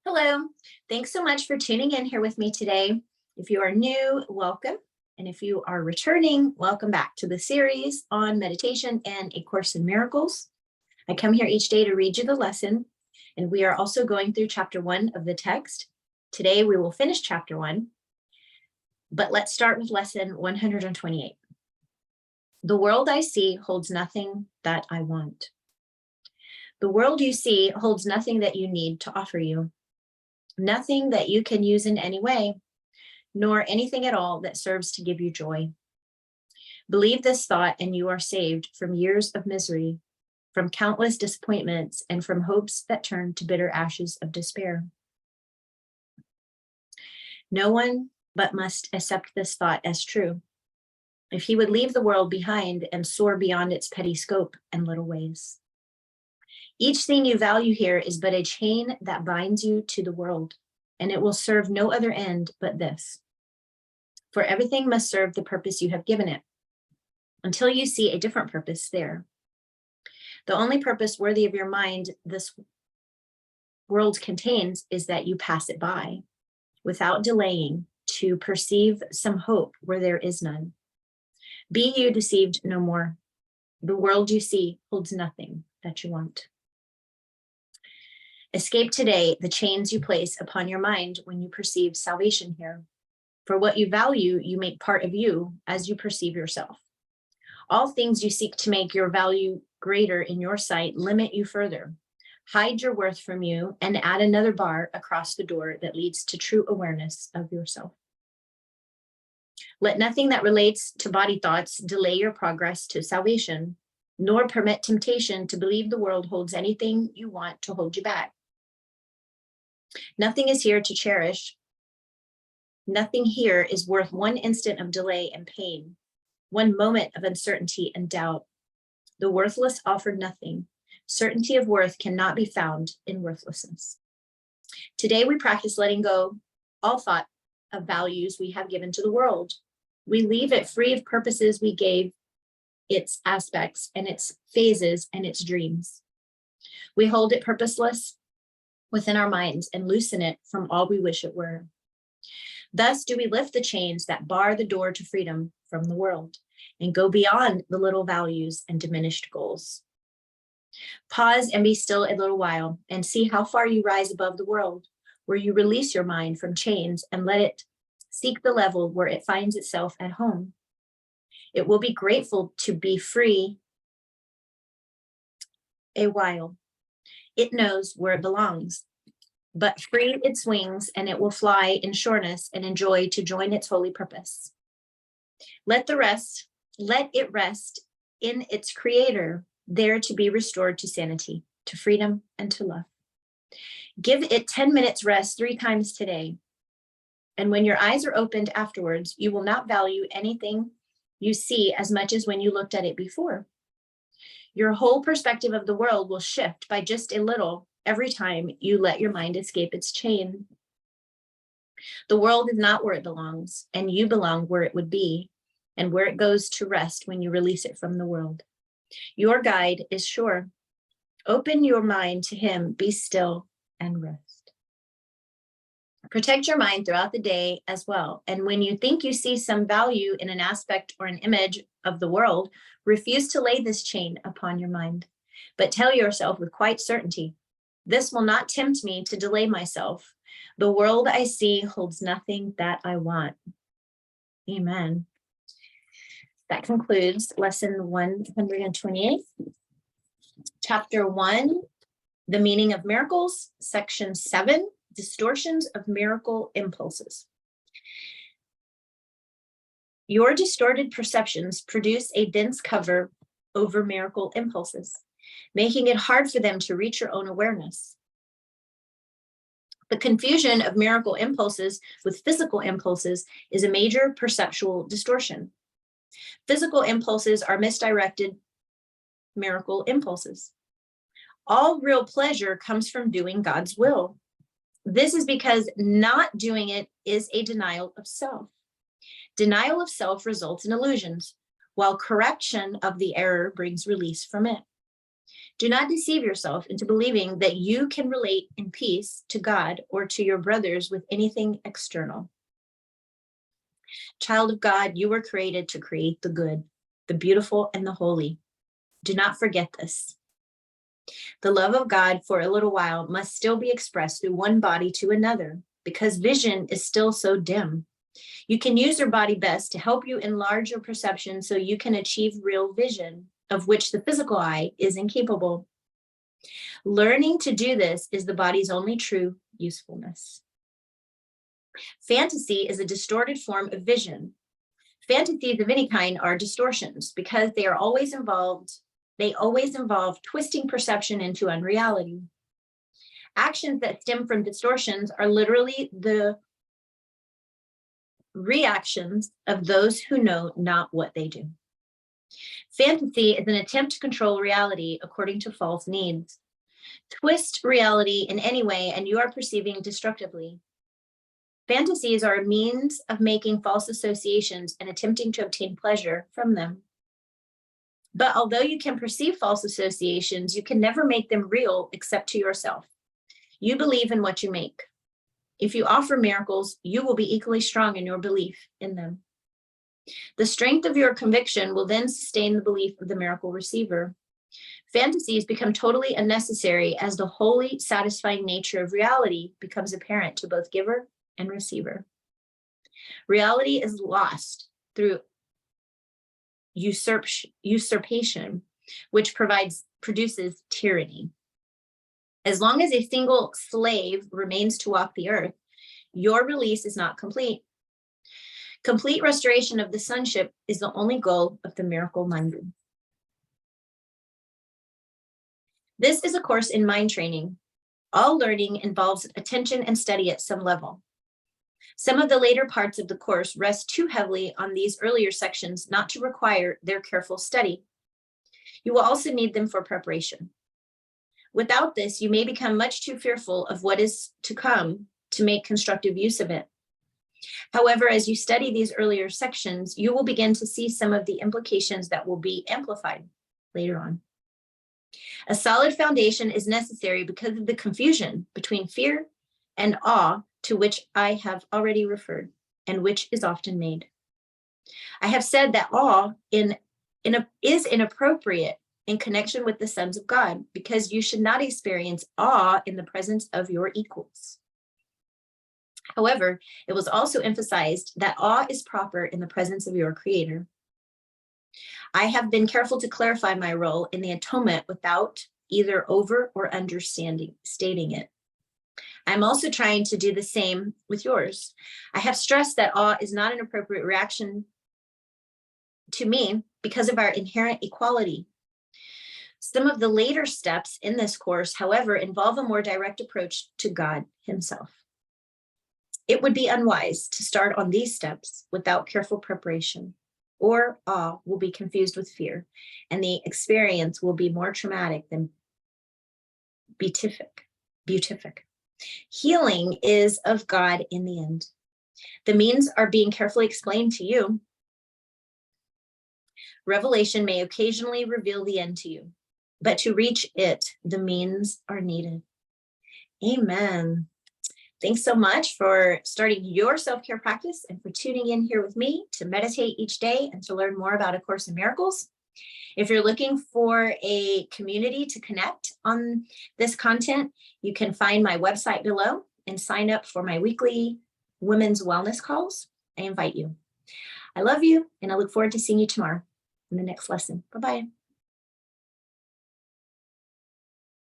Hello, thanks so much for tuning in here with me today. If you are new, welcome. And if you are returning, welcome back to the series on meditation and A Course in Miracles. I come here each day to read you the lesson, and we are also going through chapter 1 of the text. Today we will finish chapter 1, but let's start with lesson 128. The world I see holds nothing that I want. The world you see holds nothing that you need to offer you. Nothing that you can use in any way, nor anything at all that serves to give you joy. Believe this thought and you are saved from years of misery, from countless disappointments, and from hopes that turn to bitter ashes of despair. No one but must accept this thought as true, if he would leave the world behind and soar beyond its petty scope and little ways. Each thing you value here is but a chain that binds you to the world, and it will serve no other end but this. For everything must serve the purpose you have given it, until you see a different purpose there. The only purpose worthy of your mind this world contains is that you pass it by, without delaying, to perceive some hope where there is none. Be you deceived no more. The world you see holds nothing that you want. Escape today the chains you place upon your mind when you perceive salvation here. For what you value, you make part of you as you perceive yourself. All things you seek to make your value greater in your sight limit you further. Hide your worth from you and add another bar across the door that leads to true awareness of yourself. Let nothing that relates to body thoughts delay your progress to salvation, nor permit temptation to believe the world holds anything you want to hold you back. Nothing is here to cherish. Nothing here is worth one instant of delay and pain, one moment of uncertainty and doubt. The worthless offer nothing. Certainty of worth cannot be found in worthlessness. Today we practice letting go all thought of values we have given to the world. We leave it free of purposes we gave its aspects and its phases and its dreams. We hold it purposeless within our minds and loosen it from all we wish it were. Thus do we lift the chains that bar the door to freedom from the world and go beyond the little values and diminished goals. Pause and be still a little while and see how far you rise above the world, where you release your mind from chains and let it seek the level where it finds itself at home. It will be grateful to be free a while. It knows where it belongs, but free its wings and it will fly in sureness and enjoy to join its holy purpose. Let it rest in its creator, there to be restored to sanity, to freedom, and to love. Give it 10 minutes rest 3 times today. And when your eyes are opened afterwards, you will not value anything you see as much as when you looked at it before. Your whole perspective of the world will shift by just a little every time you let your mind escape its chain. The world is not where it belongs, and you belong where it would be, and where it goes to rest when you release it from the world. Your guide is sure. Open your mind to him, be still, and rest. Protect your mind throughout the day as well. And when you think you see some value in an aspect or an image of the world, refuse to lay this chain upon your mind, but tell yourself with quite certainty, this will not tempt me to delay myself. The world I see holds nothing that I want. Amen. That concludes lesson 128. Chapter 1, the meaning of miracles, section 7, distortions of miracle impulses. Your distorted perceptions produce a dense cover over miracle impulses, making it hard for them to reach your own awareness. The confusion of miracle impulses with physical impulses is a major perceptual distortion. Physical impulses are misdirected miracle impulses. All real pleasure comes from doing God's will. This is because not doing it is a denial of self. Denial of self results in illusions, while correction of the error brings release from it. Do not deceive yourself into believing that you can relate in peace to God or to your brothers with anything external. Child of God, you were created to create the good, the beautiful, and the holy. Do not forget this. The love of God for a little while must still be expressed through one body to another, because vision is still so dim. You can use your body best to help you enlarge your perception so you can achieve real vision, of which the physical eye is incapable. Learning to do this is the body's only true usefulness. Fantasy is a distorted form of vision. Fantasies of any kind are distortions because they always involve twisting perception into unreality. Actions that stem from distortions are literally the reactions of those who know not what they do. Fantasy is an attempt to control reality according to false needs. Twist reality in any way and you are perceiving destructively. Fantasies are a means of making false associations and attempting to obtain pleasure from them. But although you can perceive false associations, you can never make them real except to yourself. You believe in what you make. If you offer miracles, you will be equally strong in your belief in them. The strength of your conviction will then sustain the belief of the miracle receiver. Fantasies become totally unnecessary as the wholly satisfying nature of reality becomes apparent to both giver and receiver. Reality is lost through usurpation, which produces tyranny. As long as a single slave remains to walk the earth, your release is not complete. Complete restoration of the sonship is the only goal of the miracle minded. This is a course in mind training. All learning involves attention and study at some level. Some of the later parts of the course rest too heavily on these earlier sections not to require their careful study. You will also need them for preparation. Without this, you may become much too fearful of what is to come to make constructive use of it. However, as you study these earlier sections, you will begin to see some of the implications that will be amplified later on. A solid foundation is necessary because of the confusion between fear and awe to which I have already referred, and which is often made. I have said that awe is inappropriate in connection with the sons of God, because you should not experience awe in the presence of your equals. However, it was also emphasized that awe is proper in the presence of your Creator. I have been careful to clarify my role in the atonement without either over or stating it. I'm also trying to do the same with yours. I have stressed that awe is not an appropriate reaction to me because of our inherent equality. Some of the later steps in this course, however, involve a more direct approach to God Himself. It would be unwise to start on these steps without careful preparation, or awe will be confused with fear, and the experience will be more traumatic than beatific. Healing is of God in the end. The means are being carefully explained to you. Revelation may occasionally reveal the end to you, but to reach it, the means are needed. Amen. Thanks so much for starting your self-care practice and for tuning in here with me to meditate each day and to learn more about A Course in Miracles. If you're looking for a community to connect on this content, you can find my website below and sign up for my weekly women's wellness calls. I invite you. I love you, and I look forward to seeing you tomorrow in the next lesson. Bye-bye.